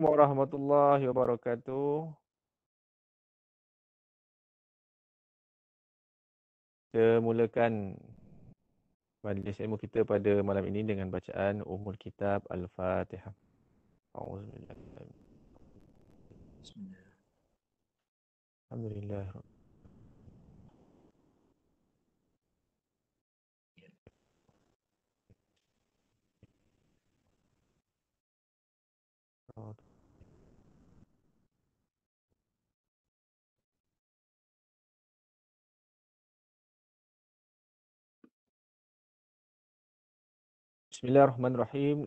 warahmatullahi wabarakatuh. Kita mulakan majlis ilmu kita pada malam ini dengan bacaan Ummul Kitab Al-Fatihah. Auzubillahi. Bismillah. Alhamdulillah. Bismillahirrahmanirrahim.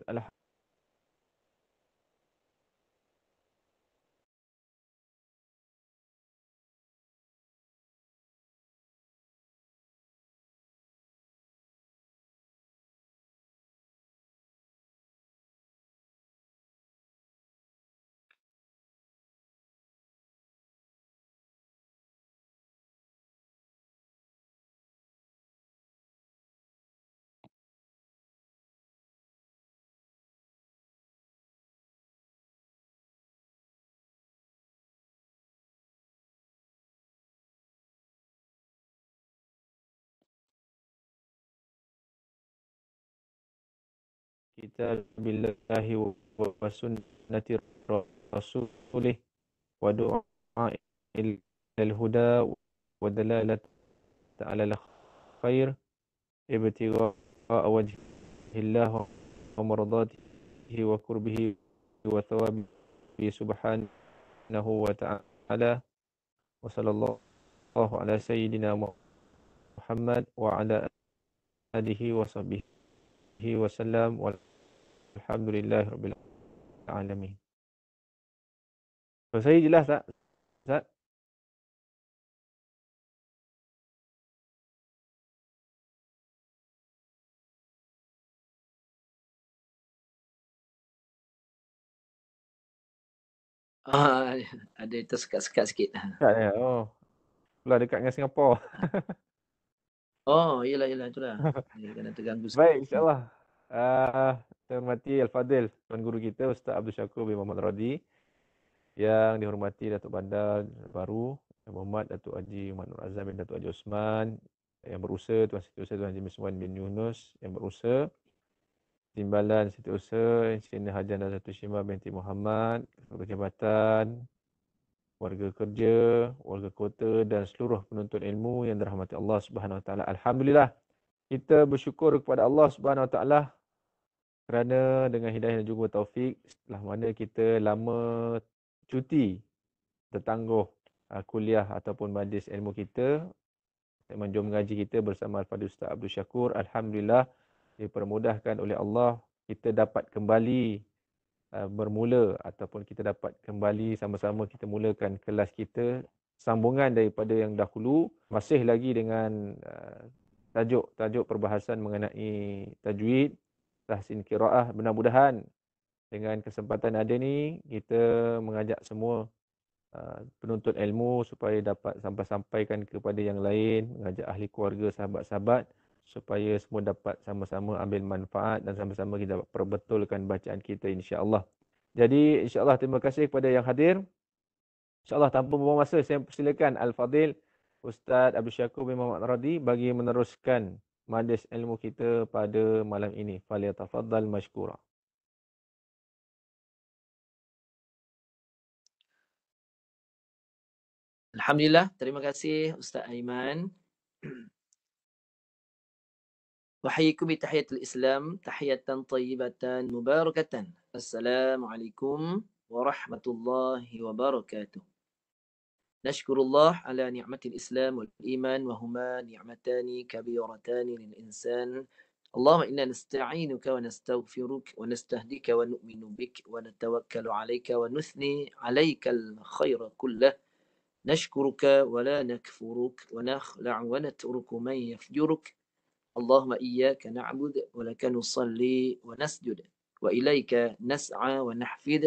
Kita billahi wa sunnati rasulih wa du'a ilal huda wa dalalat ala al-khair ibtigha'a wajhillah wa mardatihi wa qurbihi wa thawabihi subhanahu wa ta'ala. Wa sallallahu ala sayyidina Muhammad wa ala alihi wa sahbihi wa sallam walhamdulillahi rabbil alamin. So, saya jelas tak, Ustaz? Ada tersekat-sekat sikit. Tak ya? Oh, pula dekat dengan Singapura. Oh, yelah itulah. Dia kena terganggu sikit. Baik, insyaAllah. Saya hormati Al-Fadil, Tuan Guru kita, Ustaz Abdul Syakur bin Muhammad Radi. Yang dihormati Datuk Bandar Baru, Yang Berhormat Datuk Haji Muhammad Nur Azam bin Datuk Haji Osman. Yang berusaha Tuan Setiausaha Tuan Haji Miswan bin Yunus. Yang berusaha Timbalan Setiausaha Engineer Hajan Datuk Syimah binti Muhammad. Ketua Jabatan, warga kerja, warga kota dan seluruh penuntut ilmu yang dirahmati Allah Subhanahu Wa Taala. Alhamdulillah, kita bersyukur kepada Allah Subhanahu Wa Taala kerana dengan hidayah dan juga taufik, setelah mana kita lama cuti tertangguh kuliah ataupun majlis ilmu kita, segmen Jom Mengaji kita bersama Al-Fadhil Ustaz Abdul Syakur, alhamdulillah dipermudahkan oleh Allah, kita dapat kembali bermula ataupun kita dapat kembali sama-sama kita mulakan kelas kita, sambungan daripada yang dahulu, masih lagi dengan tajuk perbahasan mengenai tajwid, tahsin qiraah. Mudah-mudahan dengan kesempatan ada ni, kita mengajak semua penuntut ilmu supaya dapat sampaikan kepada yang lain, mengajak ahli keluarga, sahabat-sahabat supaya semua dapat sama-sama ambil manfaat dan sama-sama kita dapat perbetulkan bacaan kita, insya-Allah. Jadi insya-Allah terima kasih kepada yang hadir. InsyaAllah tanpa membuang masa, saya persilakan Al-Fadhil Ustaz Abdul Syakur bin Muhammad Radi bagi meneruskan majlis ilmu kita pada malam ini. Falyatafaddal mashkura. Alhamdulillah, terima kasih Ustaz Aiman. Wahyikum bi tahiyatul Islam, tahiyatan tayyibatan mubarakatan. Assalamualaikum warahmatullahi wabarakatuh. نشكر الله على نعمة الإسلام والإيمان وهما نعمتان كبيرتان للإنسان. اللهم إنا نستعينك ونستغفرك ونستهديك ونؤمن بك ونتوكل عليك ونثني عليك الخير كله. نشكرك ولا نكفرك ونخلع ونترك من يفجرك. اللهم إياك نعبد ولك نصلي ونسجد وإليك نسعى ونحفد.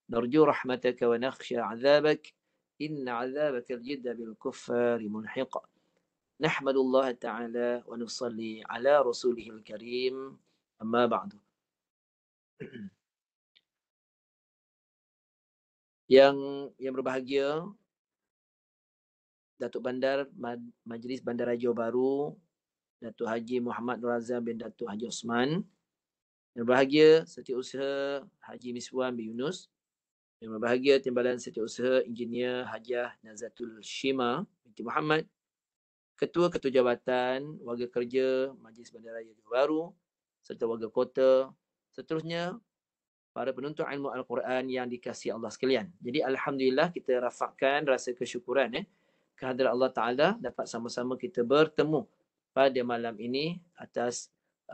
نرجو رحمتك ونخشى عذابك. إن عذابك الجد بالكفار ملحق. نحمد الله تعالى ونصلي على رسوله الكريم. أما بعد. Yang berbahagia Datuk Bandar Majlis Bandar Raja Baru, Datuk Haji Muhammad Nur Azam bin Datuk Haji Osman. Yang berbahagia Setiausaha Haji Miswan bin Yunus. Yang berbahagia Timbalan Setiausaha Engineer Hajah Nazatul Shima binti Muhammad. Ketua-ketua jabatan, warga kerja Majlis Bandar Raya Johor Bahru serta warga kota. Seterusnya para penuntut ilmu Al-Quran yang dikasihi Allah sekalian. Jadi alhamdulillah kita rafakkan rasa kesyukuran kehadrat Allah Taala dapat sama-sama kita bertemu pada malam ini atas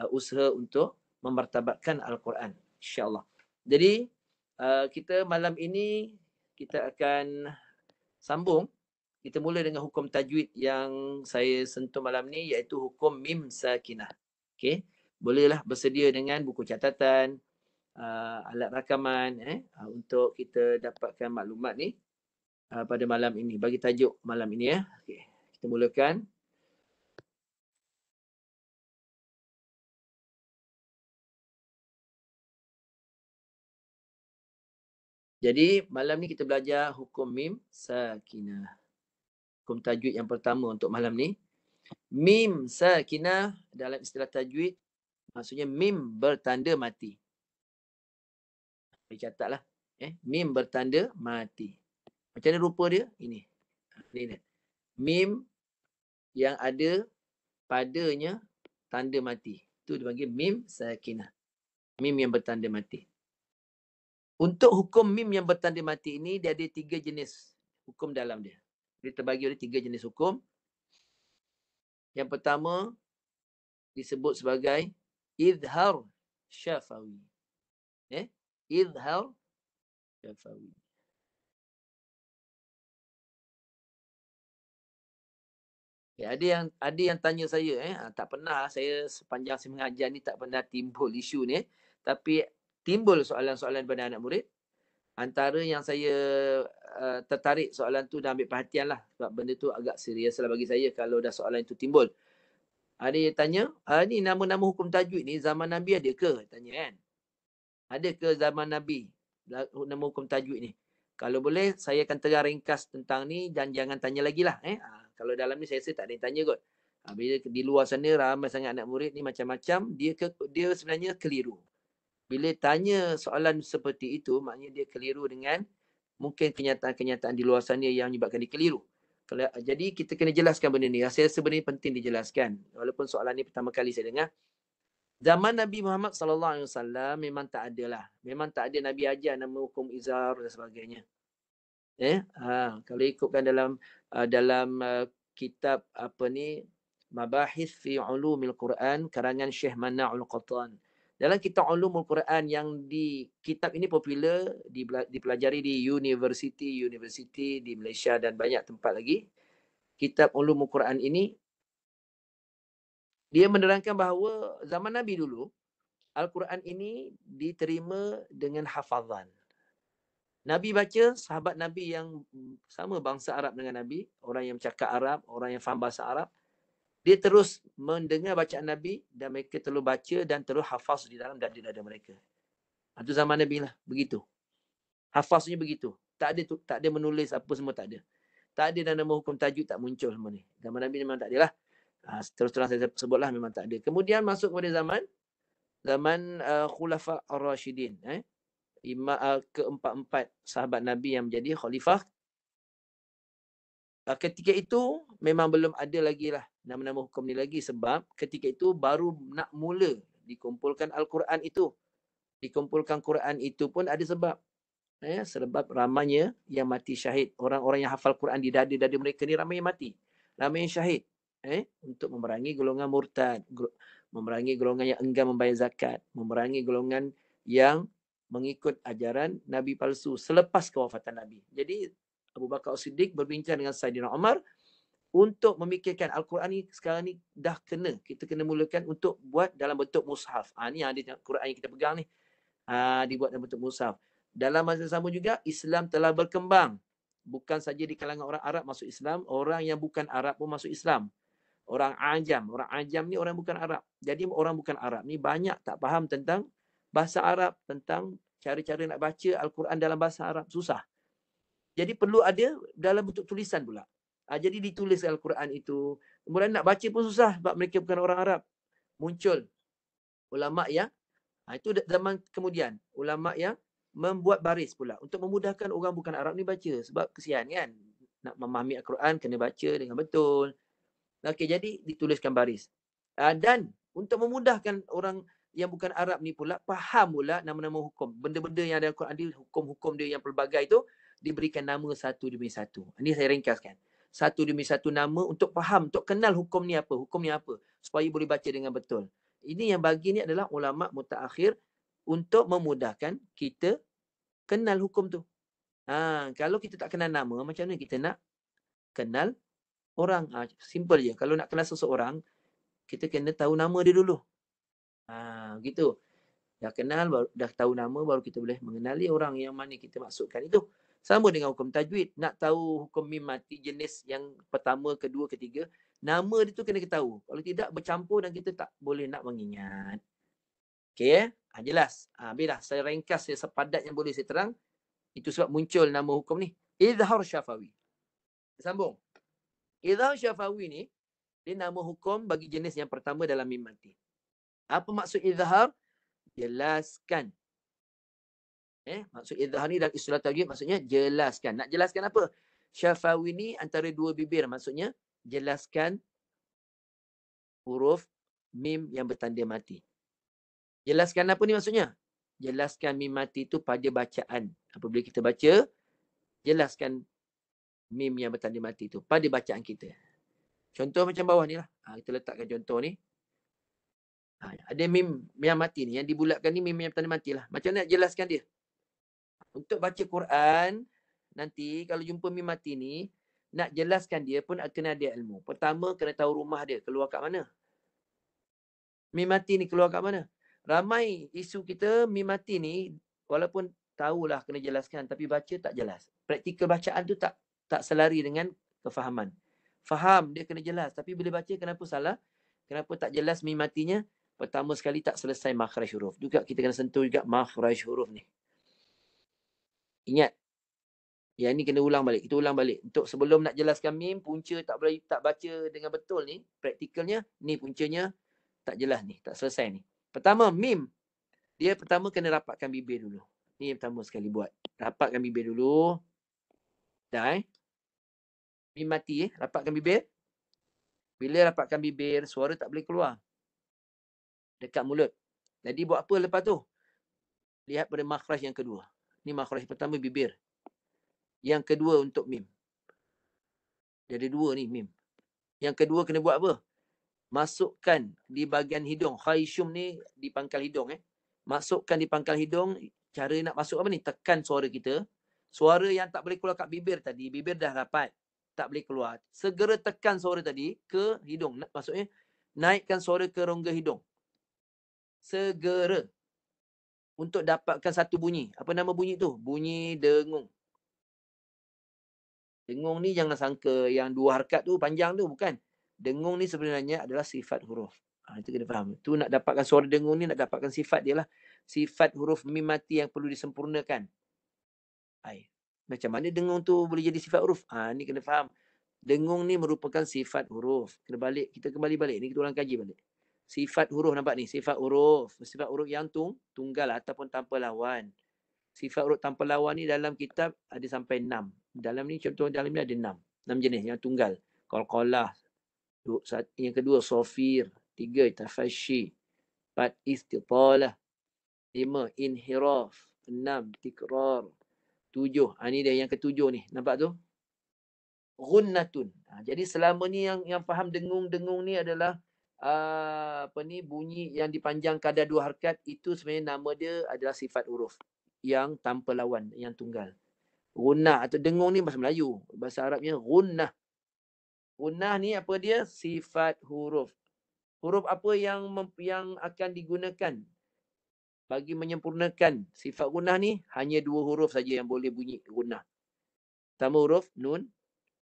usaha untuk memartabatkan Al-Quran, insya-Allah. Jadi kita malam ini kita akan sambung. Kita mula dengan hukum tajwid yang saya sentuh malam ni, iaitu hukum mim sakinah. Okey, bolehlah bersedia dengan buku catatan, alat rakaman untuk kita dapatkan maklumat ni pada malam ini, bagi tajuk malam ini ya. Okey, kita mulakan. Jadi malam ni kita belajar hukum mim sakinah. Hukum tajwid yang pertama untuk malam ni. Mim sakinah dalam istilah tajwid maksudnya mim bertanda mati. Catatlah. Mim bertanda mati. Macam mana rupa dia? Ini. Ini. Mim yang ada padanya tanda mati. Itu dipanggil mim sakinah. Mim yang bertanda mati. Untuk hukum mim yang bertanda mati ini, dia ada 3 jenis hukum dalam dia. Dia terbagi oleh 3 jenis hukum. Yang pertama disebut sebagai izhar syafawi. Izhar syafawi. Ada yang tanya saya, tak pernah saya sepanjang saya mengajar ni tak pernah timbul isu ni, tapi timbul soalan-soalan daripada anak murid. Antara yang saya tertarik soalan tu dan ambil perhatian lah, sebab benda tu agak serius lah bagi saya kalau dah soalan itu timbul. Ada yang tanya, ni nama-nama hukum tajwid ni zaman Nabi ada ke? Tanya kan. Ada ke zaman Nabi nama hukum tajwid ni? Kalau boleh saya akan terang ringkas tentang ni dan jangan tanya lagi lah. Kalau dalam ni saya rasa tak ada yang tanya kot. Bila di luar sana ramai sangat anak murid ni macam-macam, dia sebenarnya keliru. Bila tanya soalan seperti itu, maknanya dia keliru dengan mungkin kenyataan-kenyataan di luar sana yang menyebabkan dia keliru. Jadi kita kena jelaskan benda ni. Saya rasa benda ni penting dijelaskan. Walaupun soalan ni pertama kali saya dengar. Zaman Nabi Muhammad SAW memang tak ada lah. Memang tak ada Nabi ajar nama hukum izar dan sebagainya. Kalau ikutkan dalam kitab apa ni, Mabahith fi Ulumil Quran karangan Syekh Mana'ul Qatan. Dalam kitab Ulumul Quran yang kitab ini popular dipelajari di universiti di Malaysia dan banyak tempat lagi. Kitab Ulumul Quran ini dia menerangkan bahawa zaman Nabi dulu Al-Quran ini diterima dengan hafazan. Nabi baca, sahabat Nabi yang sama bangsa Arab dengan Nabi, orang yang bercakap Arab, orang yang faham bahasa Arab, dia terus mendengar bacaan Nabi dan mereka terus baca dan terus hafaz di dalam dada mereka. Itu zaman Nabi lah, begitu. Hafaznya begitu. Tak ada menulis apa semua, tak ada. Tak ada dan nama hukum tajwid tak muncul semua ni. Zaman Nabi memang tak ada lah. Terus terang saya sebutlah memang tak ada. Kemudian masuk kepada zaman Khulafa Ar-Rashidin. Keempat-empat sahabat Nabi yang menjadi khalifah. Ketika itu memang belum ada lagi lah nama-nama hukum ni lagi, sebab ketika itu baru nak mula dikumpulkan Al-Quran itu. Dikumpulkan Quran itu pun ada sebab. Sebab ramainya yang mati syahid. Orang-orang yang hafal Quran di dada-dada mereka ni ramai yang mati. Ramai yang syahid. Untuk memerangi golongan murtad. Memerangi golongan yang enggan membayar zakat. Memerangi golongan yang mengikut ajaran Nabi palsu selepas kewafatan Nabi. Jadi Abu Bakar As-Siddiq berbincang dengan Saidina Umar untuk memikirkan Al-Quran ni sekarang ni dah kita kena mulakan untuk buat dalam bentuk mushaf. Ni yang ada Quran yang kita pegang ni. Dibuat dalam bentuk mushaf. Dalam masa sama juga Islam telah berkembang. Bukan saja di kalangan orang Arab masuk Islam, orang yang bukan Arab pun masuk Islam. Orang Ajam ni orang bukan Arab. Jadi orang bukan Arab ni banyak tak faham tentang bahasa Arab, tentang cara-cara nak baca Al-Quran dalam bahasa Arab. Susah. Jadi perlu ada dalam bentuk tulisan pula. Jadi ditulis Al-Quran itu. Kemudian nak baca pun susah sebab mereka bukan orang Arab. Muncul ulama yang itu zaman kemudian ulama yang membuat baris pula untuk memudahkan orang bukan Arab ni baca, sebab kesian kan nak memahami Al-Quran kena baca dengan betul. Okey, jadi dituliskan baris. Dan untuk memudahkan orang yang bukan Arab ni pula faham pula nama-nama hukum, benda-benda yang ada Al-Quran dia, hukum-hukum dia yang pelbagai tu diberikan nama satu demi satu. Ini saya ringkaskan. Satu demi satu nama untuk faham, untuk kenal hukum ni apa, supaya boleh baca dengan betul. Ini yang bagi ni adalah ulama mutaakhir untuk memudahkan kita kenal hukum tu. Kalau kita tak kenal nama, macam mana kita nak kenal orang? Simple je. Kalau nak kenal seseorang, kita kena tahu nama dia dulu. Gitu. Dah kenal, dah tahu nama, baru kita boleh mengenali orang yang mana kita maksudkan itu. Sama dengan hukum tajwid. Nak tahu hukum mim mati jenis yang pertama, kedua, ketiga, nama dia tu kena ketahui. Kalau tidak, bercampur dan kita tak boleh nak mengingat. Okey, jelas. Bila saya ringkas saya sepadat yang boleh saya terang. Itu sebab muncul nama hukum ni. Izhar Syafawi. Sambung. Izhar Syafawi ni, dia nama hukum bagi jenis yang pertama dalam mim mati. Apa maksud izhar? Jelaskan. Maksud izhar ni dalam istilah tajwid maksudnya jelaskan. Nak jelaskan apa? Syafawi ni antara dua bibir, maksudnya jelaskan huruf mim yang bertanda mati. Jelaskan apa ni maksudnya? Jelaskan mim mati itu pada bacaan. Apabila kita baca, jelaskan mim yang bertanda mati itu pada bacaan kita. Contoh macam bawah ni lah. Kita letakkan contoh ni. Ada mim yang mati ni, yang dibulatkan ni mim yang bertanda mati lah. Macam mana nak jelaskan dia? Untuk baca Quran, nanti kalau jumpa mim mati ni, nak jelaskan dia pun kena ada ilmu. Pertama, kena tahu rumah dia, keluar kat mana. Mim mati ni keluar kat mana. Ramai isu kita, mim mati ni, walaupun tahulah kena jelaskan, tapi baca tak jelas. Praktikal bacaan tu tak selari dengan kefahaman. Faham dia kena jelas, tapi bila baca kenapa salah? Kenapa tak jelas mim matinya? Pertama sekali tak selesai makhraj huruf. Juga kita kena sentuh juga makhraj huruf ni. Ingat. Yang ni kena ulang balik. Kita ulang balik. Untuk sebelum nak jelaskan mim, punca tak baca dengan betul ni, praktikalnya, ni puncanya tak jelas ni, tak selesai ni. Pertama, mim. Dia pertama kena rapatkan bibir dulu. Ni yang pertama sekali buat. Rapatkan bibir dulu. Dah mim mati rapatkan bibir. Bila rapatkan bibir, suara tak boleh keluar. Dekat mulut. Jadi buat apa lepas tu? Lihat pada makhraj yang kedua. Ni makhraj pertama bibir. Yang kedua untuk mim. Jadi dua ni mim. Yang kedua kena buat apa? Masukkan di bahagian hidung. Khayshum ni di pangkal hidung. Masukkan di pangkal hidung. Cara nak masuk apa ni? Tekan suara kita. Suara yang tak boleh keluar kat bibir tadi. Bibir dah rapat. Tak boleh keluar. Segera tekan suara tadi ke hidung. Maksudnya naikkan suara ke rongga hidung. Segera. Untuk dapatkan satu bunyi. Apa nama bunyi tu? Bunyi dengung. Dengung ni jangan sangka yang dua harakat tu panjang tu. Bukan. Dengung ni sebenarnya adalah sifat huruf. Itu kena faham. Tu nak dapatkan suara dengung ni, nak dapatkan sifat dia lah. Sifat huruf mim mati yang perlu disempurnakan. Macam mana dengung tu boleh jadi sifat huruf? Ni kena faham. Dengung ni merupakan sifat huruf. Kita kembali balik. Ni kita ulang kaji balik. Sifat huruf, nampak ni? Sifat huruf. Sifat huruf yang tunggal ataupun tanpa lawan. Sifat huruf tanpa lawan ni dalam kitab ada sampai 6. Dalam ni contoh dalam ni ada 6. 6 jenis yang tunggal. Qalqalah. Yang kedua sofir. 3 tafashi. 4 istitalah. 5 inhiraf. 6 tikrar. 7. Ni dia yang ketujuh ni. Nampak tu? Ghunnatun. Jadi selama ni yang faham dengung-dengung ni adalah bunyi yang dipanjang kadar 2 harakat, itu sebenarnya nama dia adalah sifat huruf yang tanpa lawan, yang tunggal. Ghunnah atau dengung ni bahasa Melayu. Bahasa Arabnya ghunnah. Ghunnah ni apa dia? Sifat huruf. Huruf apa yang akan digunakan bagi menyempurnakan sifat ghunnah ni? Hanya 2 huruf saja yang boleh bunyi ghunnah. Pertama huruf nun,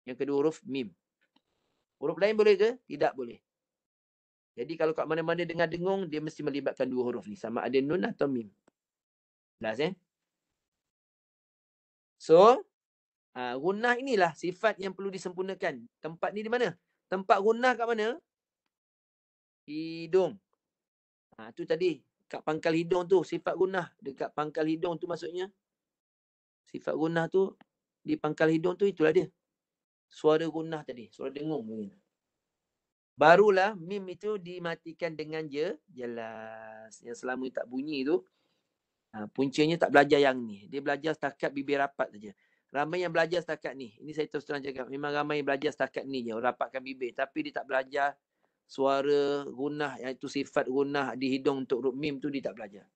yang kedua huruf mim. Huruf lain boleh ke? Tidak boleh. Jadi kalau kat mana-mana dengar dengung, dia mesti melibatkan 2 huruf ni. Sama ada nun atau mim. Jelas So, Gunnah inilah sifat yang perlu disempurnakan. Tempat ni di mana? Tempat gunnah kat mana? Hidung. Tu tadi. Kat pangkal hidung tu. Sifat gunnah. Dekat pangkal hidung tu maksudnya. Sifat gunnah tu. Di pangkal hidung tu itulah dia. Suara gunnah tadi. Suara dengung. Barulah mim itu dimatikan dengan jelas. Yang selama tak bunyi tu. Puncanya tak belajar yang ni. Dia belajar setakat bibir rapat saja. Ramai yang belajar setakat ni. Ini saya terus terang cakap. Memang ramai yang belajar setakat ni je. Rapatkan bibir. Tapi dia tak belajar suara gunnah. Iaitu sifat gunnah di hidung untuk huruf mim tu dia tak belajar.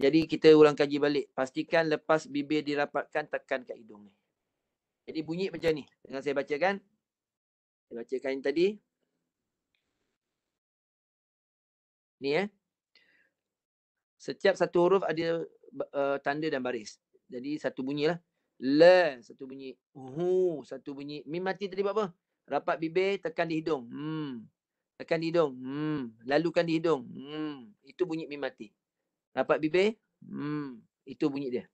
Jadi kita ulang kaji balik. Pastikan lepas bibir dirapatkan, tekan kat hidung ni. Jadi bunyi macam ni. Dengan saya bacakan. Saya bacakan yang tadi. Ni Setiap satu huruf ada tanda dan baris. Jadi satu bunyi lah. La, satu bunyi. Hu, satu bunyi. Mim mati tadi buat apa? Rapat bibir, tekan di hidung. Tekan di hidung. Lalukan di hidung. Itu bunyi mim mati. Rapat bibir. Itu bunyi dia.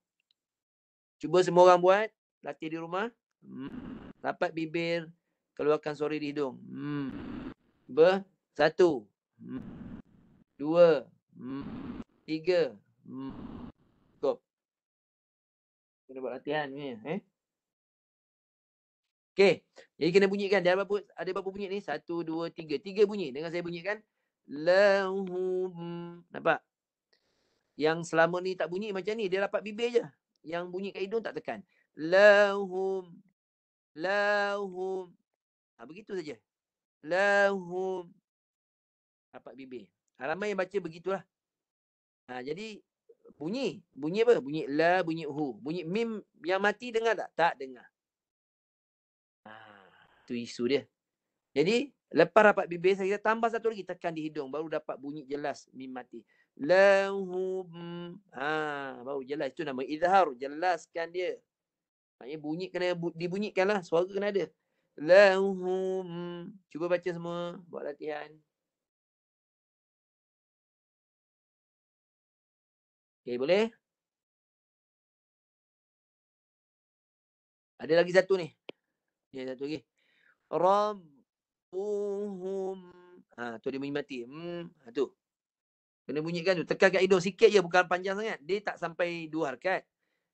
Cuba semua orang buat. Latih di rumah. Rapat bibir. Keluarkan suara di hidung. Cuba. 1. 2. 3. Cukup. Kena buat latihan ni. Okey. Jadi kena bunyikan. Ada berapa bunyi ni? 1, 2, 3. 3 bunyi. Dengan saya bunyikan. Lahum. Nampak? Yang selama ni tak bunyi macam ni. Dia rapat bibir je. Yang bunyi kat hidung tak tekan. Lahum. Lahum. Begitu saja. Lahum. Rapat bibir. Ramai yang baca begitulah. Jadi bunyi. Bunyi apa? Bunyi la, bunyi hu. Bunyi mim yang mati dengar tak? Tak dengar. Itu isu dia. Jadi lepas rapat bibir saya tambah satu lagi, tekan di hidung baru dapat bunyi jelas mim mati. Lahum. Baru jelas. Itu nama izhar. Jelaskan dia. Maknanya bunyi kena dibunyikanlah. Suara kena ada. Lahum. Cuba baca semua. Buat latihan. Okey, boleh? Ada lagi satu ni. Satu lagi. Rabbuhum. Tu dia bunyi mati. Tu. Kena bunyikan tu. Tekan kat hidung sikit je. Bukan panjang sangat. Dia tak sampai 2 harakat.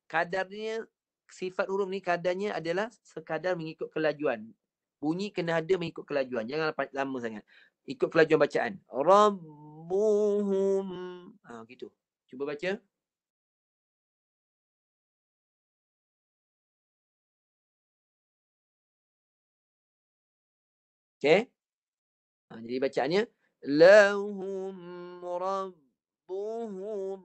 Kadarnya, sifat huruf ni kadarnya adalah sekadar mengikut kelajuan. Bunyi kena ada mengikut kelajuan. Jangan lama sangat. Ikut kelajuan bacaan. Rabbuhum. Gitu. Cuba baca. Okay. Jadi bacaannya. Lahum rabbuhum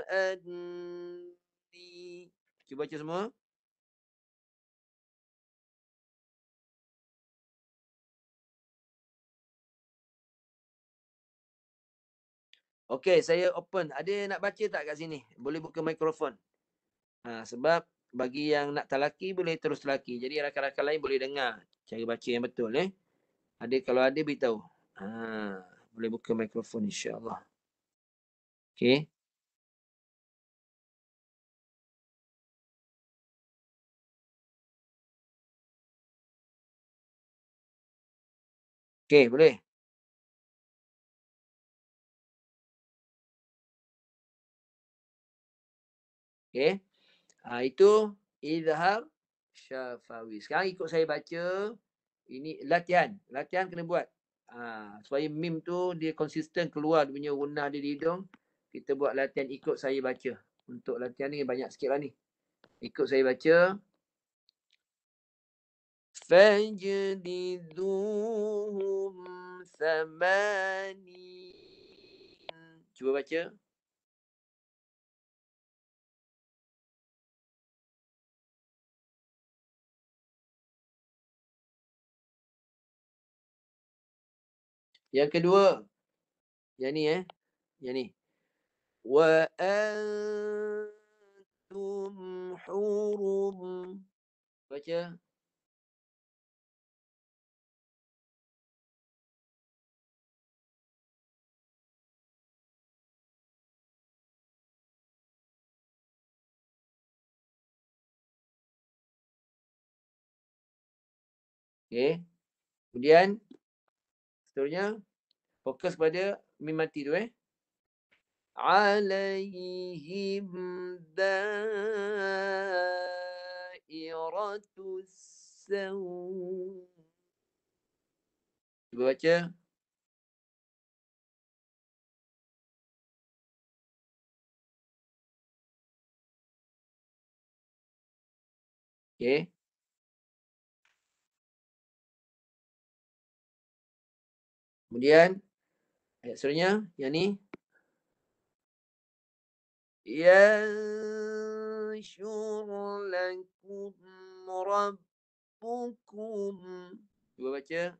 adni. Cuba baca semua. Okey, saya open. Ada nak baca tak kat sini? Boleh buka mikrofon. Sebab bagi yang nak talaki boleh terus talaki. Jadi rakan-rakan lain boleh dengar cara baca yang betul. Kalau ada beritahu. Boleh buka mikrofon insya-Allah. Okey. Okey, boleh. Okey. Itu izhar syafawi. Sekarang ikut saya baca. Ini latihan. Latihan kena buat. Supaya mim tu dia konsisten keluar dia punya gunnah di hidung. Kita buat latihan ikut saya baca. Untuk latihan ni banyak sikit lah ni. Ikut saya baca. Fajliduhum thamanin. Cuba baca. Yang kedua. Yang ni Yang ni. Wa antum hurum. Baca. Okey. Kemudian seterusnya fokus pada mim mati tu alaihim dairatus saw. Cuba baca. Okey. Kemudian ayat seterusnya yang ni. Yanshur lakum rabbukum. Cuba baca.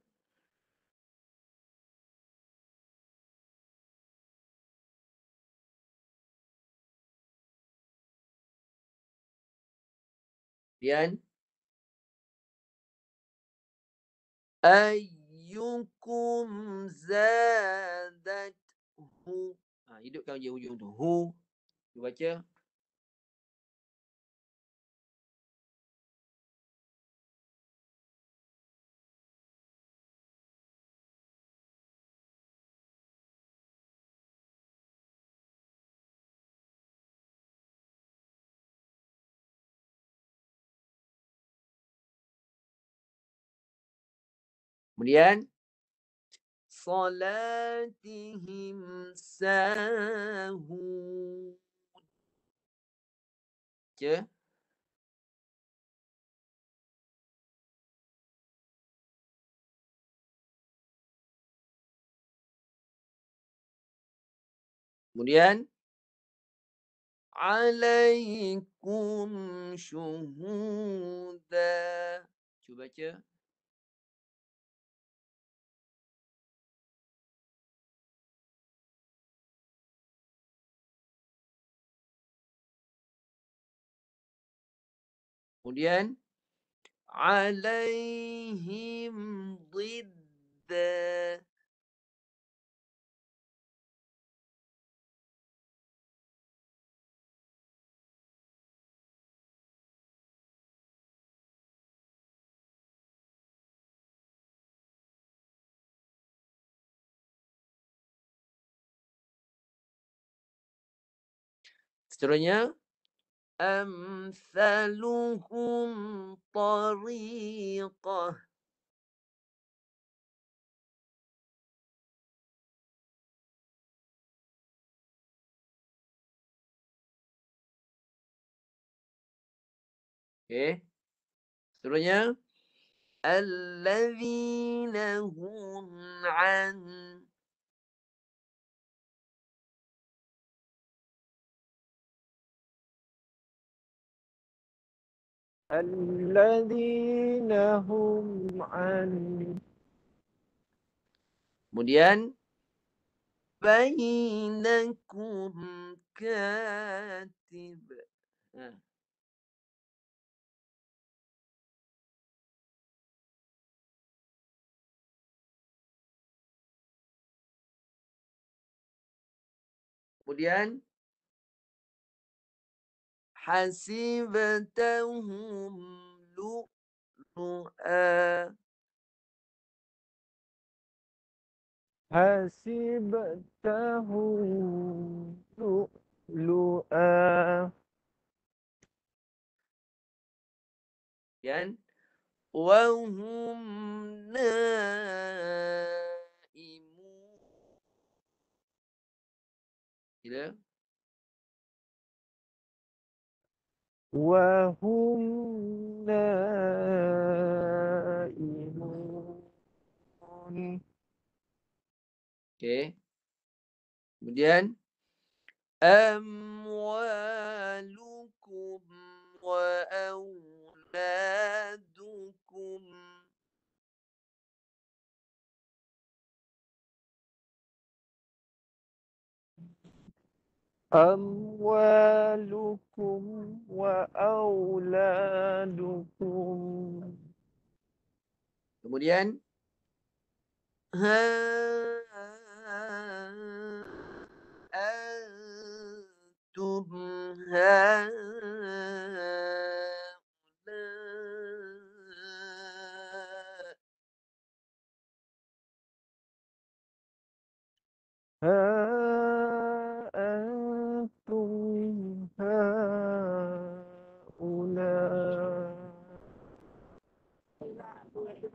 Kemudian ayyukum zadathu. Hidupkan je hujung tu. Hu. Cuba baca. Kemudian salatihim sahun. Baca. Kemudian alaikum syuhuda. Cuba baca. Kemudian alaihim ضد. Seterusnya amsaluhum tariqah. Okey. Seterusnya allazina hum an. الذين هم عن Kemudian bainakum katib. Kemudian hasibtahum lu'lu'a. حسبتهم لؤلؤا Kemudian wahum naimun. Gila. وهم نائمون. Okey. Kemudian amwalukum wa auladukum. أموالكم وأولادكم Kemudian ha antum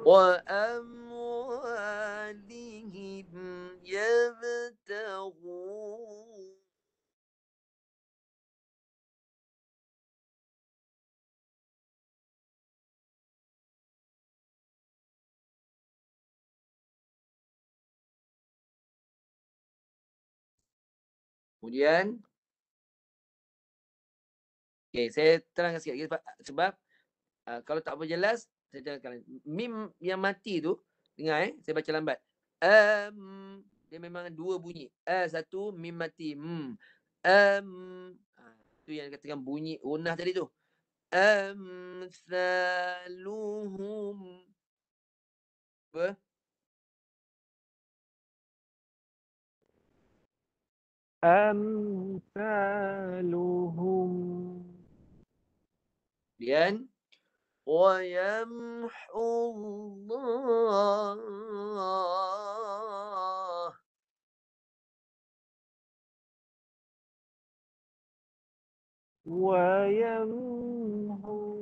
وأموالهم يبتغون. Kemudian, okay, saya terangkan sikit lagi sebab kalau tak apa jelas, saya terangkan. Mim yang mati tu, dengar saya baca lambat. Dia memang dua bunyi. Satu, mim mati. Tu yang katakan bunyi unah tadi tu. Amsaluhum. Apa? أمثالهم Kemudian, ويمحو الله. ويمحو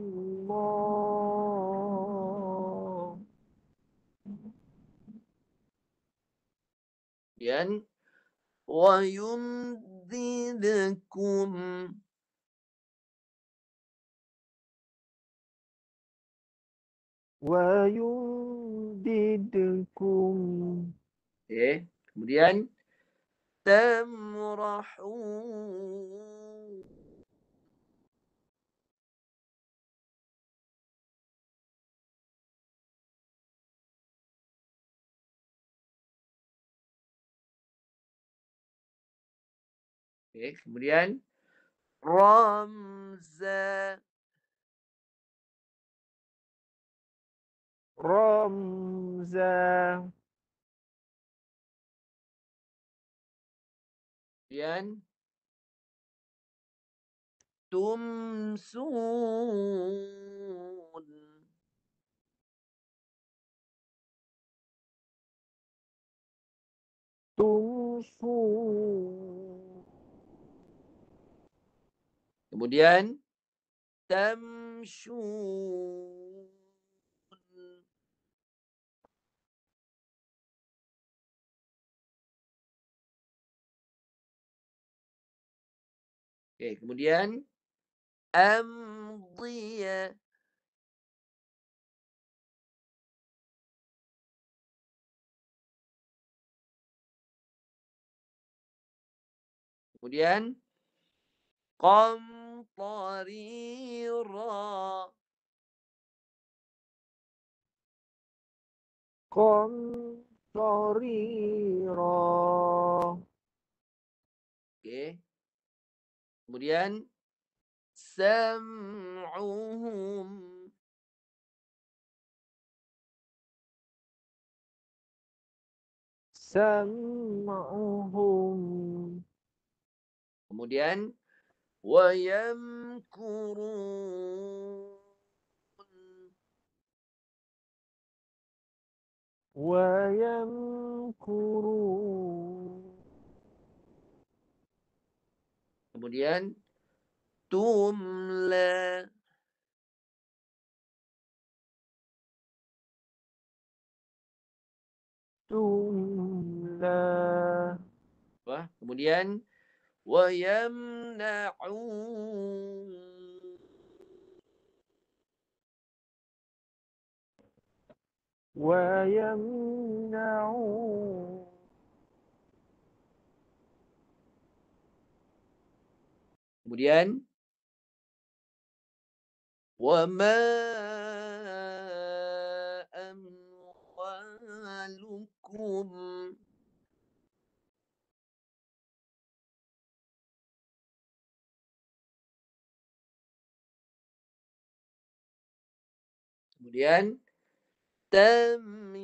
الله Kemudian, ويمددكم. ويمددكم Okay. Kemudian, تمرحون. Okay. Kemudian, Ramza. رمزا Kemudian, Tumsun. تمسون Kemudian, Tamshun. Okay. Kemudian, Amdiya. Kemudian, Qamtarira. قمطريرا Okay. Kemudian, Sam'uhum. سمعهم Kemudian, Wayamkurun. ويمكرون Kemudian, Tumla. تملى Kemudian, Wayamna'un. ويمنعون Kemudian, وما أموالكم. Kemudian, Tamhida.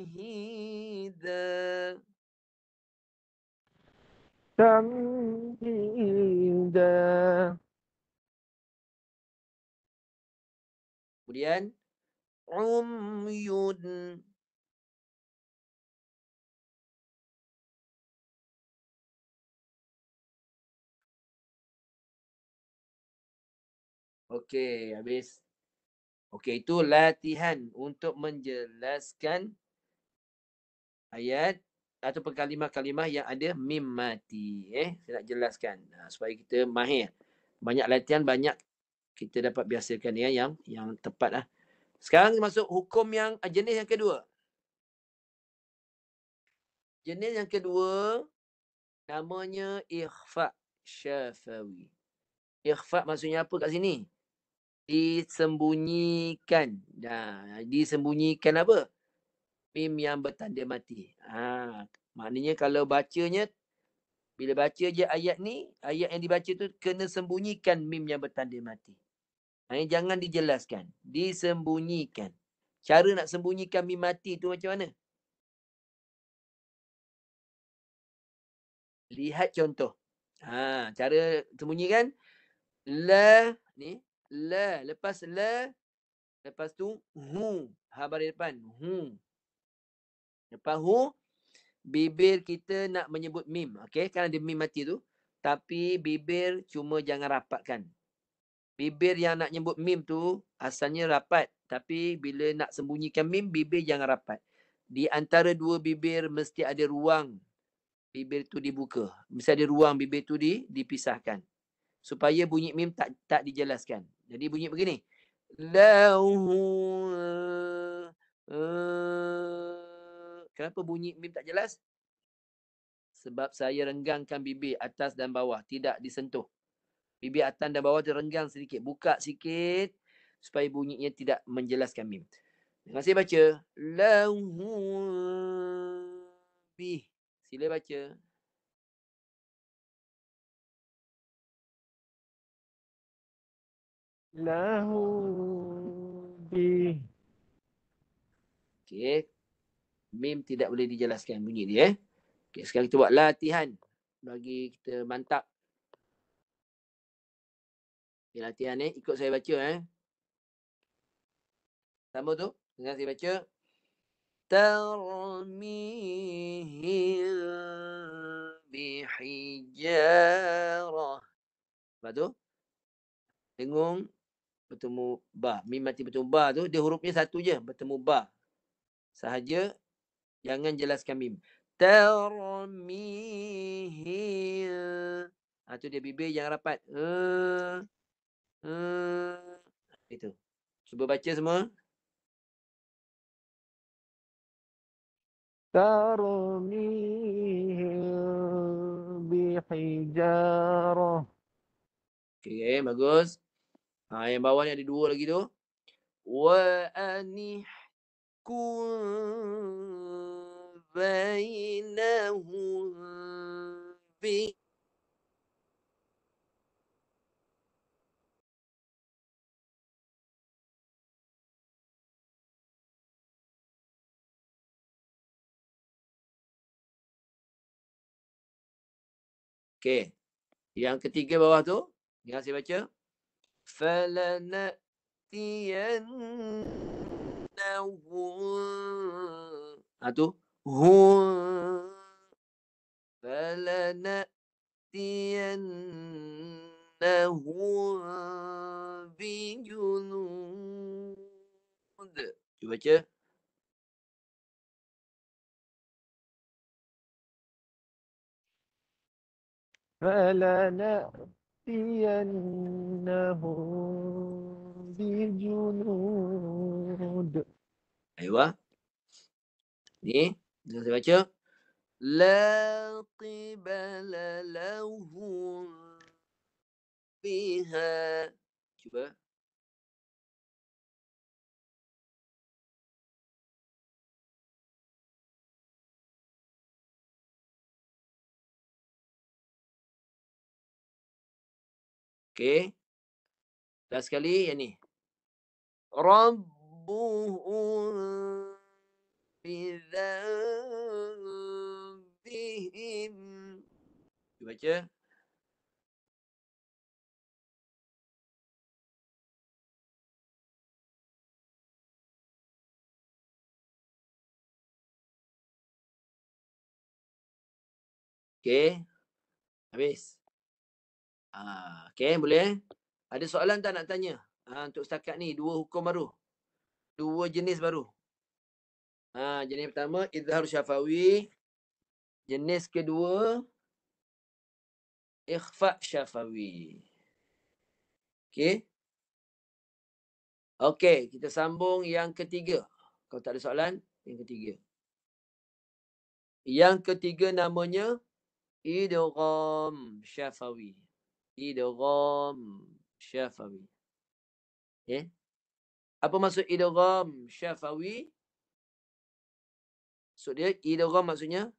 تمهيدا Kemudian, Umyun. Okey, habis. Okey, itu latihan untuk menjelaskan ayat ataupun kalimah-kalimah yang ada mim mati. Saya nak jelaskan supaya kita mahir. Banyak latihan, banyak kita dapat biasakan yang tepat lah. Sekarang masuk hukum yang jenis yang kedua. Jenis yang kedua namanya ikhfa syafawi. Ikhfa maksudnya apa kat sini? Disembunyikan. Nah, disembunyikan apa? Mim yang bertanda mati. Maknanya kalau bacanya, bila baca je ayat ni, ayat yang dibaca tu kena sembunyikan mim yang bertanda mati. Jangan dijelaskan. Disembunyikan. Cara nak sembunyikan mim mati tu macam mana? Lihat contoh. Cara sembunyikan. La, ni. La. Lepas la, lepas tu hu. Ha baris depan. Hu. Lepas hu, bibir kita nak menyebut mim. Okey, kan ada mim mati tu. Tapi bibir cuma jangan rapatkan. Bibir yang nak nyebut mim tu asalnya rapat. Tapi bila nak sembunyikan mim, bibir jangan rapat. Di antara dua bibir mesti ada ruang bibir tu dibuka. Mesti ada ruang bibir tu dipisahkan. Supaya bunyi mim tak dijelaskan. Jadi bunyi begini. Lahu. Kenapa bunyi mim tak jelas? Sebab saya renggangkan bibir atas dan bawah. Tidak disentuh. Bibir atas dan bawah terenggang sedikit. Buka sikit. Supaya bunyinya tidak menjelaskan mim. Terima kasih baca. Lahu bih. Sila baca. Lahu bih. Okey. Mim tidak boleh dijelaskan bunyi dia. Okey, sekarang kita buat latihan. Bagi kita mantap. Okay, latihan ikut saya baca Sama tu. Dengar saya baca. Tarmihim bihijarah. Lepas tu. Dengung. Bertemu ba. Mim mati bertemu ba tu. Dia hurufnya satu je. Bertemu ba. Sahaja. Jangan jelaskan mim. Tarmihim. Tu dia bibir jangan rapat. Itu. Cuba baca semua. Tarmihim bihijarah. Okey, bagus. Yang bawah ni ada dua lagi tu. Wa anihkum bainahum bi. Okey. Yang ketiga bawah tu. Dengar saya baca. Falanatiyannahum. Tu. Hum. Falanatiyannahum bijunud. Cuba baca. فلنأتينهم بجنود. Aywa. Ni. Dengar saya baca. La qibala lahum biha. Cuba. Okey. Last sekali yang ni. Rabbuhum bidzambihim. Cuba baca. Okey. Habis. Okey, boleh? Ada soalan tak nak tanya? Untuk setakat ni, 2 hukum baru. 2 jenis baru. Jenis pertama, izhar syafawi. Jenis kedua, ikhfa syafawi. Okey. Okey, kita sambung yang ketiga. Kalau tak ada soalan, yang ketiga. Yang ketiga namanya idgham syafawi. Idgham syafawi. Okey. Apa maksud idgham syafawi? Maksud dia, idgham maksudnya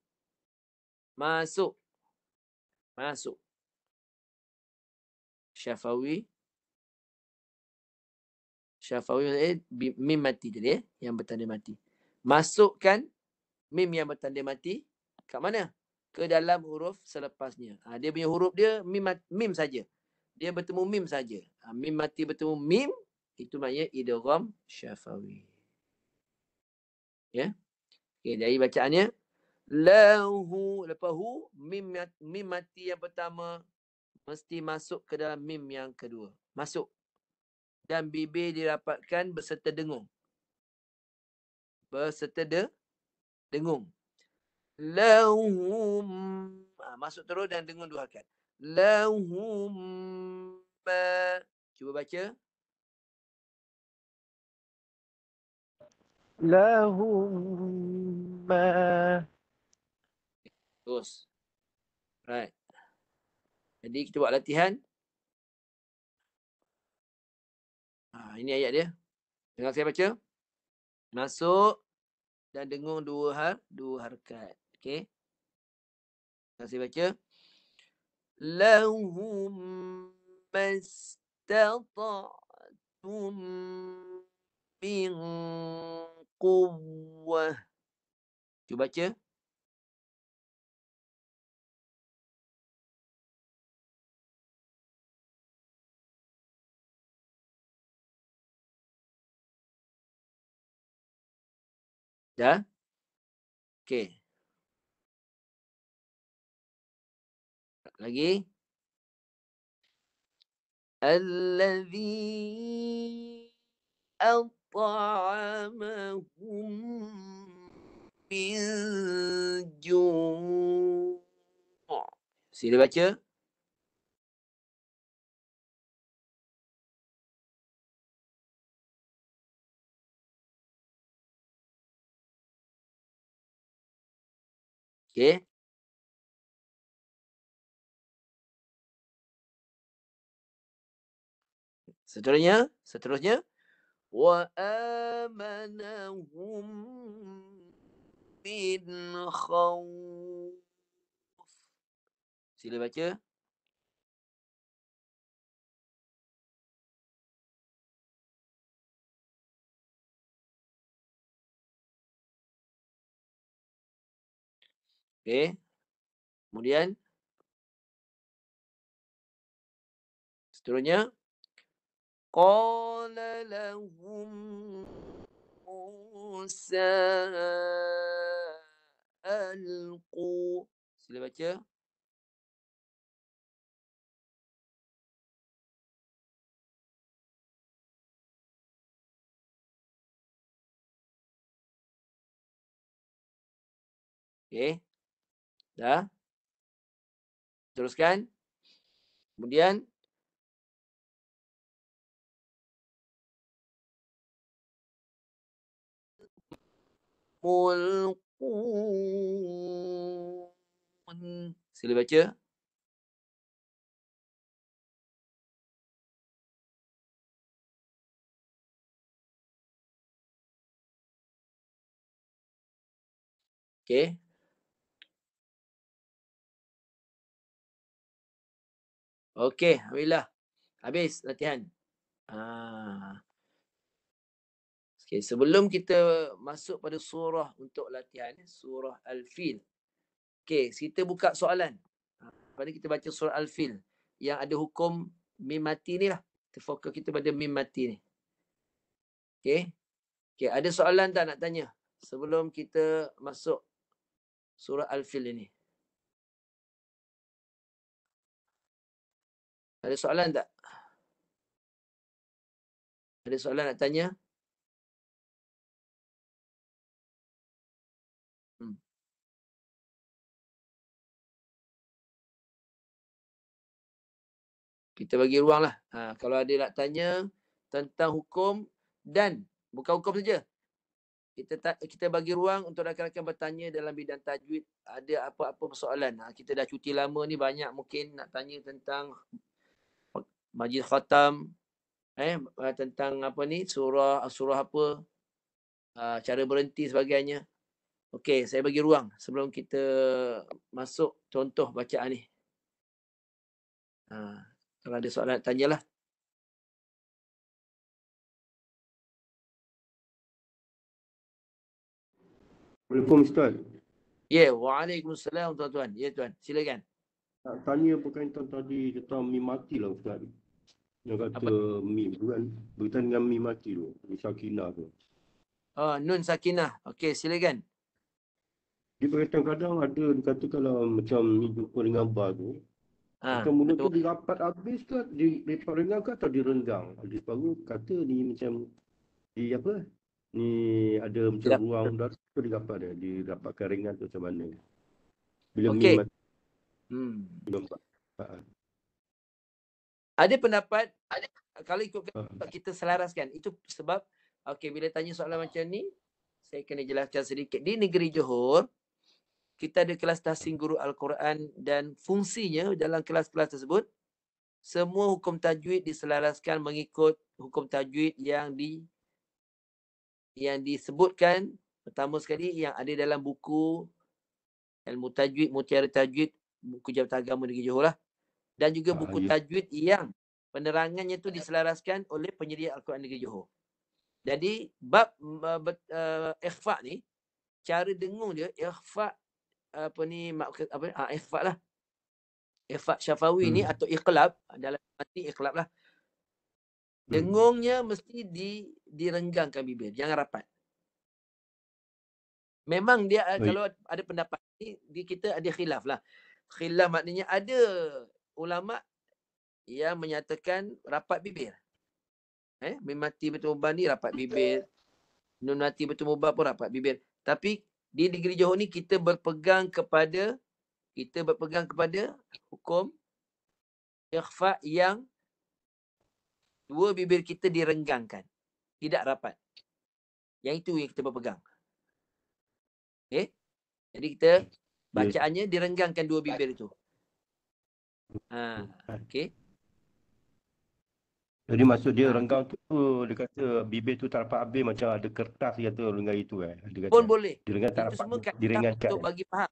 masuk. Masuk. Syafawi. Syafawi maksudnya mim mati tadi yang bertanda mati. Masukkan mim yang bertanda mati kat mana? Ke dalam huruf selepasnya. Dia punya huruf dia mim saja. Dia bertemu mim saja. Mim mati bertemu mim, itu maknanya idgham syafawi. Ya. Okey, dari bacaannya lahu, lepas hu mim mati yang pertama mesti masuk ke dalam mim yang kedua. Masuk. Dan bibir dirapatkan berserta dengung. Berserta dengung. Lahum. Masuk terus dan dengung 2 harakat. Lahum ma. Cuba baca. Lahum ma. Terus. Right. Jadi kita buat latihan. Ini ayat dia. Dengar saya baca. Masuk dan dengung 2 harakat. Okey. Dengar saya baca. Lahum mastata'tum min quwwah. Cuba baca. Dah? Okey. Lagi. Allazi at'amahum min ju'. Sila baca. Okey. Seterusnya. Wa amanahum min khawf. Sila baca. Okey. Kemudian seterusnya. Qala lahum Musa alqu. Sila baca. Okey. Dah. Teruskan. Kemudian mulqun. Sila baca. Okey. Okey, alhamdulillah. Habis latihan. Okey, sebelum kita masuk pada surah untuk latihan, surah Al-Fil. Okey, kita buka soalan. Lepas ni kita baca surah Al-Fil yang ada hukum mim mati ni lah. Kita fokus kita pada mim mati ni. Okey. Okey, ada soalan tak nak tanya sebelum kita masuk surah Al-Fil ini? Ada soalan tak? Ada soalan nak tanya? Kita bagi ruang lah. Kalau ada nak tanya tentang hukum dan bukan hukum saja. Kita bagi ruang untuk rakan-rakan bertanya dalam bidang tajwid. Ada apa-apa persoalan. Kita dah cuti lama ni, banyak mungkin nak tanya tentang majlis khatam, tentang apa ni, surah apa, cara berhenti sebagainya. Okey, saya bagi ruang sebelum kita masuk contoh bacaan ni. Kalau ada soalan nak tanyalah. Assalamualaikum Ustaz. Ya, waalaikumsalam tuan-tuan. Ya tuan, silakan. Nak tanya berkaitan tadi tentang mim mati lah Ustaz. Yang kata mim tu kan, berkaitan dengan mim mati tu, sakinah tu. Nun sakinah. Okey, silakan. Dia berkaitan kadang ada dikata kalau macam ni jumpa dengan bar tu, macam mulut tu dirapat habis ke, dirapat renggang ke atau direnggang? Ada baru kata ni macam di apa? Ni ada macam ruang darah tu dirapat dia, dirapatkan ringan tu macam mana? Bila Okey. mim mati. Ada pendapat, kalau ikut kita selaraskan. Itu sebab, okey, bila tanya soalan macam ni, saya kena jelaskan sedikit. Di negeri Johor, kita ada kelas tahsin guru Al-Quran dan fungsinya dalam kelas-kelas tersebut, semua hukum tajwid diselaraskan mengikut hukum tajwid yang disebutkan. Pertama sekali yang ada dalam buku Ilmu Tajwid, Mutiara Tajwid, buku Jabatan Agama Negeri Johor lah. Dan juga buku tajwid yang penerangannya tu diselaraskan oleh penyedia Al-Quran Negeri Johor. Jadi bab ikhfa ni, cara dengung dia ikhfa ikhfa lah. Ikhfa syafawi ni atau iqlab, dalam mati iqlab lah. Dengungnya mesti direnggangkan bibir, jangan rapat. Memang dia kalau ada pendapat ni, kita ada khilaf lah. Khilaf maknanya ada ulama yang menyatakan rapat bibir. Mim mati bertumubah ni rapat bibir. Nun mati bertumubah pun rapat bibir. Tapi di negeri Johor ni kita berpegang kepada hukum ikhfa yang dua bibir kita direnggangkan, tidak rapat. Yang itu yang kita berpegang. Okey. Jadi kita bacaannya direnggangkan dua bibir itu. Okey. Jadi maksud dia renggang tu, dia kata bibir tu tak rapat habis macam ada kertas dia tu renggang itu Dia kata, pun boleh. Direnggang tak Itu rapat, semua kaedah direnggangkan. untuk bagi faham.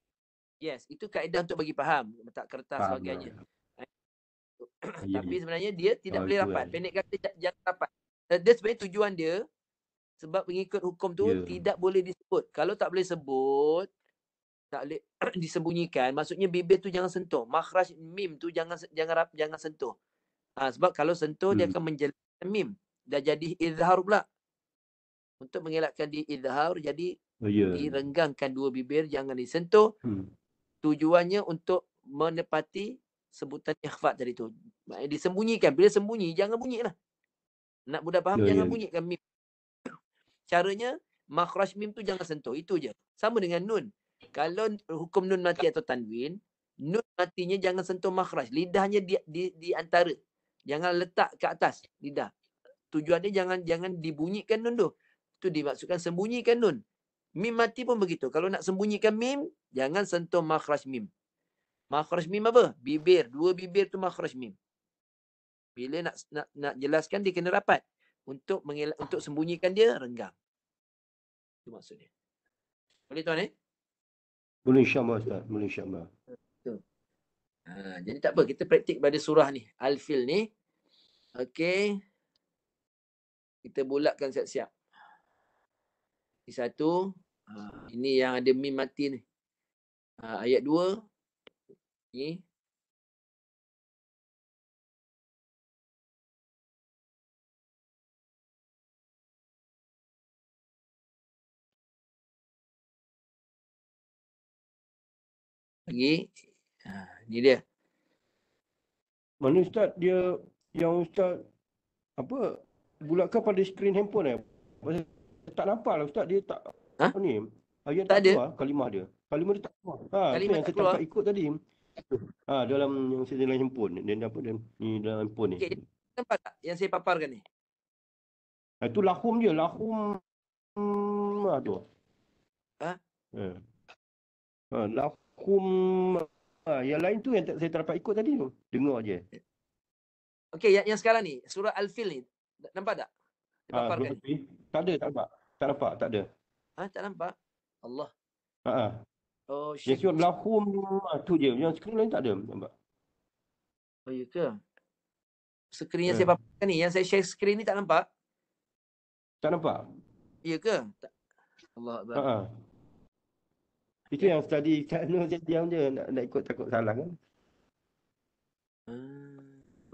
Yes, itu kaedah untuk bagi faham. Letak kertas sebagainya. Tapi sebenarnya dia tidak boleh rapat. Pendek kata jangan rapat. Dia sebenarnya tujuan dia, sebab mengikut hukum tu tidak boleh disebut. Kalau tak boleh sebut, tak boleh disembunyikan, maksudnya bibir tu jangan sentuh. Makhraj mim tu jangan sentuh. Sebab kalau sentuh dia akan menjelaskan mim. Dah jadi izhar pula. Untuk mengelakkan di izhar, jadi direnggangkan dua bibir, jangan disentuh. Tujuannya untuk menepati sebutan ikhfa tadi tu. Disembunyikan. Bila sembunyi, jangan bunyi lah. Nak mudah faham, jangan bunyikan mim. Caranya, makhraj mim tu jangan sentuh. Itu je. Sama dengan nun. Kalau hukum nun mati atau tanwin, nun matinya jangan sentuh makhraj. Lidahnya di antara. Jangan letak ke atas lidah. Tujuannya jangan dibunyikan nun tu. Itu dimaksudkan sembunyikan nun. Mim mati pun begitu. Kalau nak sembunyikan mim, jangan sentuh makhraj mim. Makhraj mim apa? Bibir. Dua bibir tu makhraj mim. Bila nak jelaskan, dia kena rapat. Untuk sembunyikan dia, renggang. Itu maksudnya. Boleh tuan Boleh insyaAllah Ustaz. Boleh insyaAllah. Jadi tak apa. Kita praktik pada surah ni. Al-Fil ni. Okey. Kita bulatkan siap-siap. Ini satu. Ini yang ada mim mati ni. Ayat 2. Ni. Lagi. Ni dia. Mana Ustaz dia yang Ustaz apa bulatkan pada skrin handphone Pasal tak nampak lah Ustaz, dia tak Ha? ni. Ayat Tak tak ada. keluar kalimah dia. Kalimah dia tak keluar. Itu Kalimah yang tak saya tak keluar. dapat ikut tadi. Dalam yang saya dalam handphone. Dan apa dan ni dalam handphone ni. Okey, nampak tak yang saya paparkan ni? Itu lahum je, lahum tu. Ha? Lahum yang lain tu yang saya tak dapat ikut tadi tu. Dengar je. Okey, yang sekarang ni, surah Al-Fil ni. Nampak tak? Dia paparkan ni. Tak ada, tak nampak. Tak nampak, tak ada. Tak nampak. Allah. Yang Oh, shit. surat lahum tu je. Yang skrin lain tak ada. Nampak. Oh, ya ke? Skrin yang saya paparkan ni, yang saya share skrin ni tak nampak? Tak nampak. Ya ke? Tak. Allah Akbar. Itu yang tadi Kak Nur saya diam je nak ikut takut salah kan.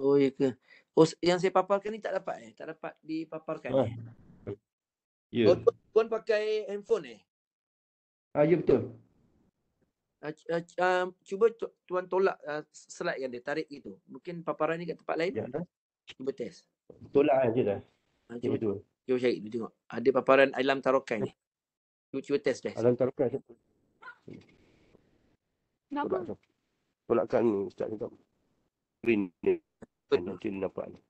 Oh, ya ke? Oh, yang saya paparkan ni tak dapat Tak dapat dipaparkan Ya. Tuan pakai handphone Ya betul. Cuba tuan tolak slide yang dia tarik gitu. Mungkin paparan ni kat tempat lain. Ya. Cuba test. Tolak aja dah. Cuba cari dulu tengok. Ada paparan Alam Tarokai ni. Cuba test. Alam Tarokai. Kenapa? Tolakkan ni Ustaz ni. Screen ni. Nanti dia nampak ni.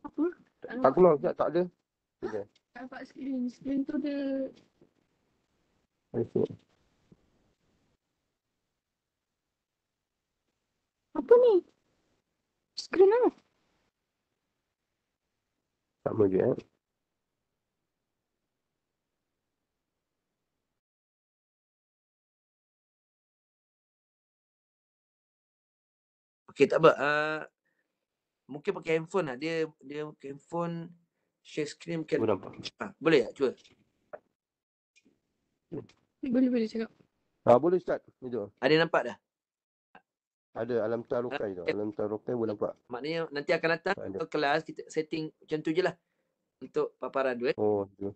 Apa? Tak keluar Ustaz, tak ada. Nampak skrin. Skrin tu dia... Apa ni? Skrin apa? Sama je Okey, tak apa. Mungkin pakai handphone lah. Dia pakai handphone. Share screen mungkin. Boleh tak? Cuba. Boleh cakap. Boleh Ustaz. Itu. Ada nampak dah? Ada Alam Tarokai tu. Alam Tarokai boleh nampak. Maknanya nanti akan datang ke kelas. Kita setting macam tu je lah. Untuk paparan tu Oh, tu.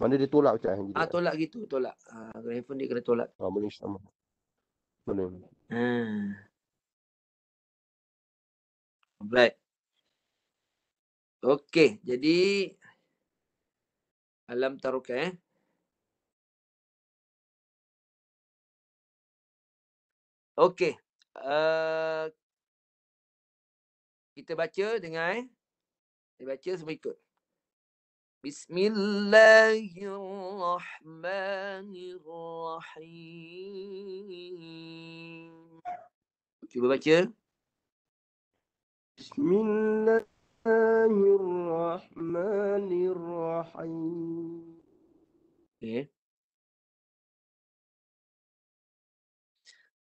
Mana dia tolak Ustaz? Tolak gitu. Tolak. Handphone dia kena tolak. Boleh sama. Boleh. Baik. Okey, jadi Alam Tarokai Okey. Kita baca dengar Saya baca semua ikut. Bismillahirrahmanirrahim. Cuba baca. Bismillahirrahmanirrahim. Okey.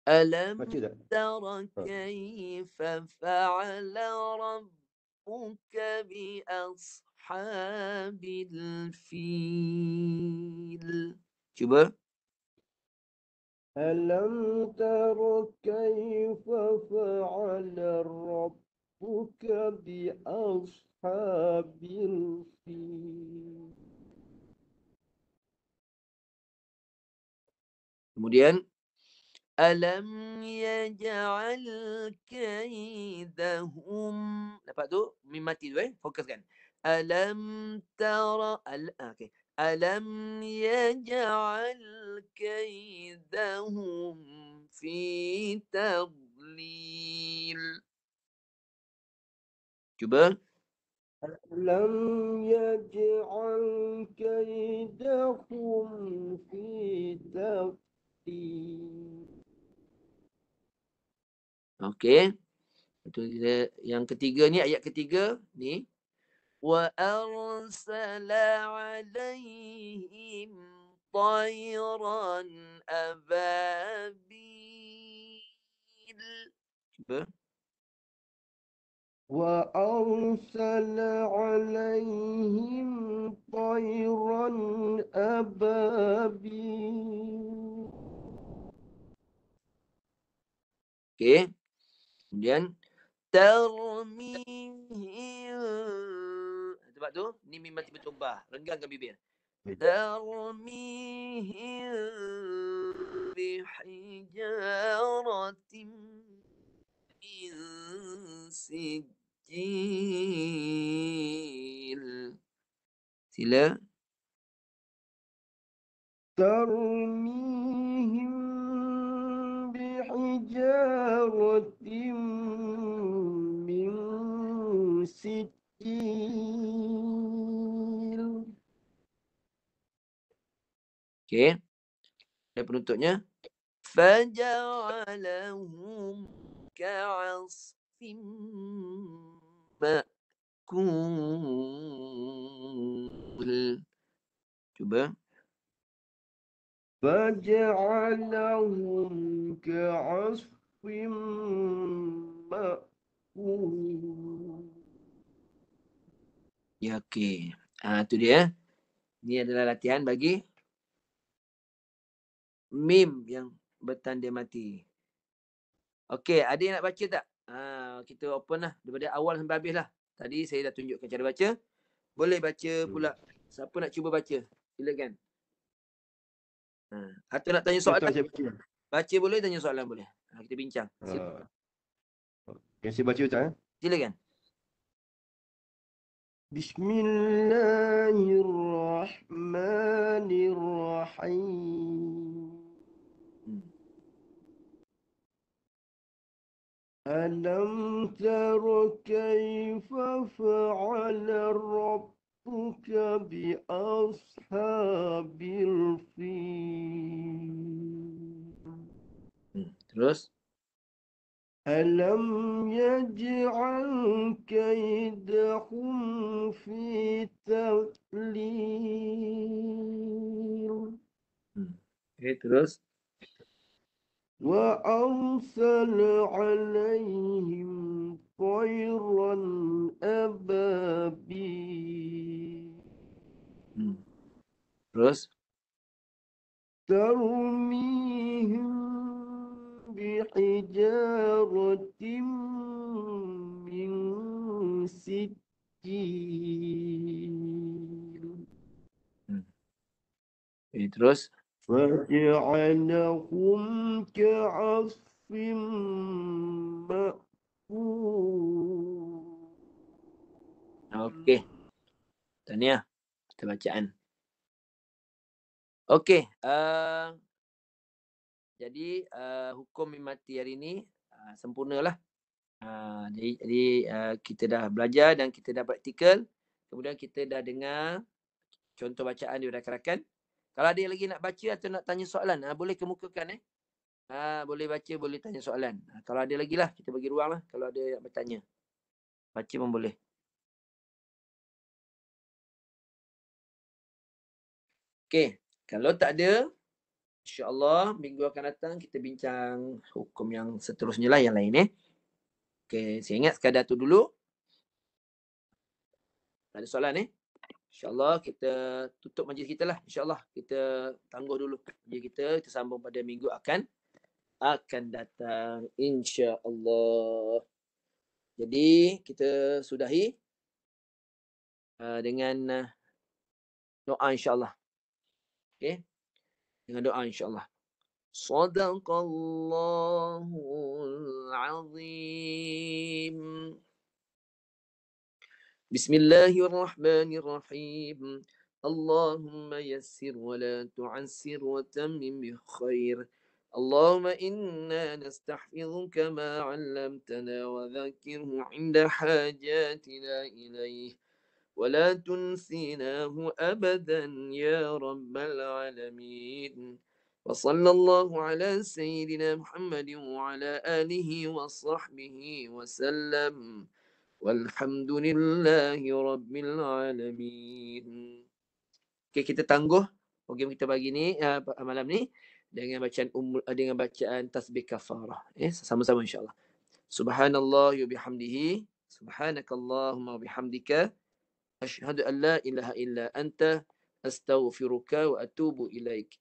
Alam tara kaifa fa'ala rabbuka bi ashabil fil. Cuba. Alam tara kaifa fa'ala rabbuka bi ashabil fil. Kemudian alam yaj'al kaidahum. Dapat tu? Mim mati tu fokuskan. Alam tara okey. Alam yaj'al kaidahum fi tadlil. Cuba. Alam yaj'al kaidahum fi tadlil. Okey. Itu yang ketiga ni, ayat ketiga ni. Wa arsala alaihim tayran ababil. Cuba. Wa arsala alaihim tayran ababil. Okey. Kemudian tarmihim. Sebab tu ni mim mati bertumbah. Renggangkan bibir. Tarmihim bihijaratin min sijil. Sila. ترميهم بحجارة من سجيل. Okey. Dan penutupnya. فَجَعَلَهُمْ كَعَصْفٍ مَأْكُولٍ. Cuba. فجعلهم كعصف مأكول. Ya, okey. Tu dia. Ini adalah latihan bagi mim yang bertanda mati. Okey, ada yang nak baca tak? Kita open lah daripada awal sampai habis lah. Tadi saya dah tunjukkan cara baca. Boleh baca pula. Siapa nak cuba baca? Silakan. Atau nak tanya soalan? Baca boleh, tanya soalan boleh. Kita bincang. Saya baca tak? Silakan. Bismillahirrahmanirrahim. Alam tara kaifa fa'ala rabbuka bi ashabil fil. Terus. Alam yaj'al kaidahum fi tadlil. Okay, terus. وأرسل عليهم طيرا أبابيل. Terus. ترميهم بحجارة من سجيل. Okay, terus. فجعلهم كعصف مأكول. Okey. Tahniah. Kita bacaan. Okey. Jadi hukum mim mati hari ini sempurnalah. Jadi kita dah belajar dan kita dah praktikal. Kemudian kita dah dengar contoh bacaan di rakan-rakan. Kalau ada yang lagi nak baca atau nak tanya soalan, boleh kemukakan. Boleh baca, boleh tanya soalan. Kalau ada lagi lah, kita bagi ruang lah. Kalau ada yang bertanya. Baca pun boleh. Okey. Kalau tak ada, insyaAllah minggu akan datang kita bincang hukum yang seterusnya lah, yang lain. Okey, saya ingat sekadar tu dulu. Tak ada soalan InsyaAllah kita tutup majlis kita lah. InsyaAllah kita tangguh dulu majlis kita. Kita sambung pada minggu akan datang. InsyaAllah. Jadi kita sudahi dengan doa insyaAllah. Okay. Dengan doa insyaAllah. Sadaqallahul azim. Bismillahirrahmanirrahim. Allahumma yassir wa la tu'assir wa tammim bi khair. Allahumma inna nastahfidhuka ma 'allamtana wa dhakirhu 'inda hajatina ilayh. ولا تنسيناه أبدا يا رب العالمين. وصلى الله على سيدنا محمد وعلى آله وصحبه وسلم. والحمد لله رب العالمين. Okay, kita tangguh program kita pagi ni, malam ni dengan bacaan tasbih kafarah. Sama-sama insyaAllah. Subhanallah wa bihamdihi. Subhanakallahumma wa bihamdika. Asyhadu an la ilaha illa anta astaghfiruka wa atubu ilaik.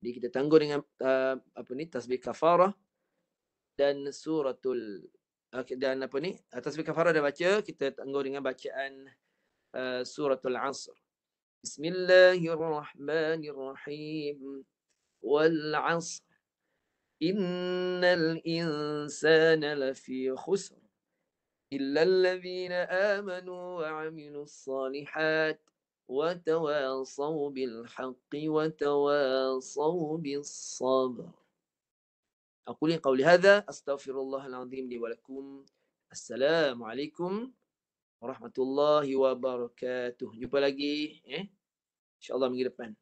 Jadi kita tangguh dengan tasbih kafarah dan suratul tasbih kafarah dah baca, kita tangguh dengan bacaan suratul Asr. Bismillahirrahmanirrahim. Wal 'asr Innal insana lafi khusr illa alladhina amanu wa 'amilus salihat wa tawasaw bil haqqi wa tawasaw bis sabr. Aqulu qawli hadza astaghfirullahal azim li wa lakum. Assalamualaikum warahmatullahi wabarakatuh. Jumpa lagi insya-Allah minggu depan.